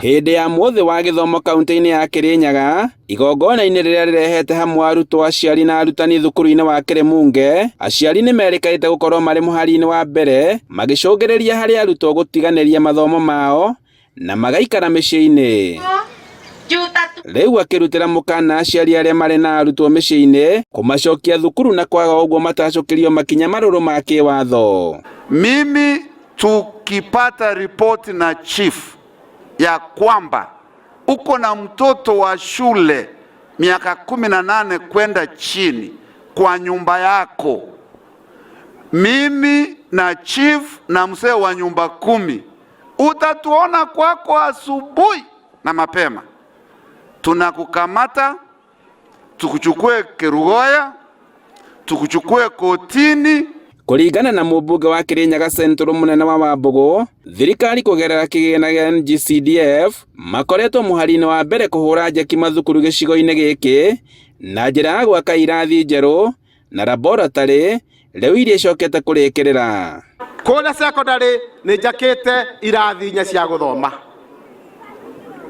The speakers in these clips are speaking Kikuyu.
Hindi ya muthi wa githomo kaunti-ini ya Kirinyaga, igongona-ini riria rirehete hamwe arutwo, aciari na arutani thukuru-ini wa Kirimunge, aciari ni merĩkĩte gukorwo mari muhari-ini wa mbere magicũngĩrĩria hari arutwo gũtiganĩria mathomo mao na magaikara mĩciĩ-ini. Riu akirutira mukana aciari aria mari na arutwo mĩciĩ-ini kumacokia thukuru na kwaga uguo matacokirio makinya marũrũ ma kiwatho. Mimi tukipata ripoti na chief ya kwamba uko na mtoto wa shule miaka 18 kwenda chini kwa nyumba yako, mimi na chief na mzee wa nyumba 10 utatuona kwako asubuhi na mapema. Tunakukamata, tukuchukue Kerugoya, tukuchukue kotini. Kuringana na mũmbunge wa Kirinyaga Central munene wa Wambugu, thirikari kugerera kĩgĩna gĩa NG-CDF makoretwo mũhari-inĩ wa mbere kũhũra njeki mathukuru gĩcigo-inĩ gĩkĩ na njĩra ya gwaka irathi njerũ na laboratory rĩu iria icokete kũrĩkĩrĩra. Kũrĩa secondary nĩ njakĩte irathi nya cia gũthoma,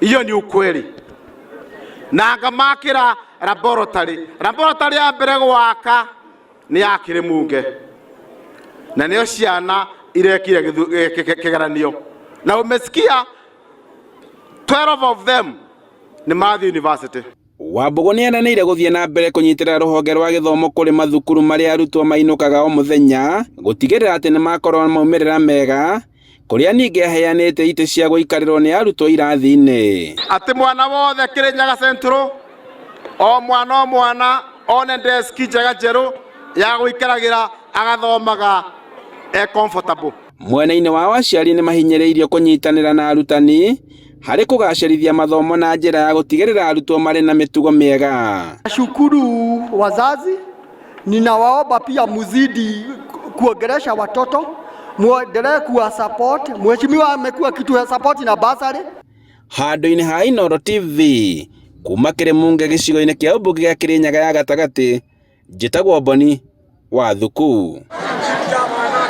iyo ni ukweli, na ngamakĩra laboratory ya mbere gwaka ni ya Kirimunge, na nĩo ciana irekire kĩgeranio, na umesikia 12 of them ni mathi university. Wambugu nĩ eranĩire gũthiĩ na mbere kũnyitĩrĩra rũhonge rwa gĩthomo kũrĩ mathukuru marĩa arutwo mainũkaga o mũthenya, gũtigĩrĩra atĩ nĩ makorwo na maumĩrĩra mega, kũrĩa ningĩ aheanĩte itĩ cia gũikarĩrwo nĩ arutwo irathi-inĩ. Atĩ mwana wothe Kirinyaga Central, o mwana one desk njega njerũ ya gũikaragĩra agathomaga comfortable. Mwena-inĩ wao aciari nĩ mahinyĩrĩirio kũnyitanĩra na arutani harĩ kũgacĩrithia mathomo na njĩra ya gũtigĩrĩra arutwo marĩ na mĩtugo mĩega. Shukuru wazazi, ninawaomba pia muzidi kuongelesha watoto, muendelee kuwa support. Mheshimiwa amekuwa kitu ya support na basari. Handũ-inĩ ha Inooro TV kuma Kirimunge gĩcigo-inĩ kĩa ũmbunge gĩa Kirinyaga ya gatagatĩ, njĩtagwo Boni wa Thuku.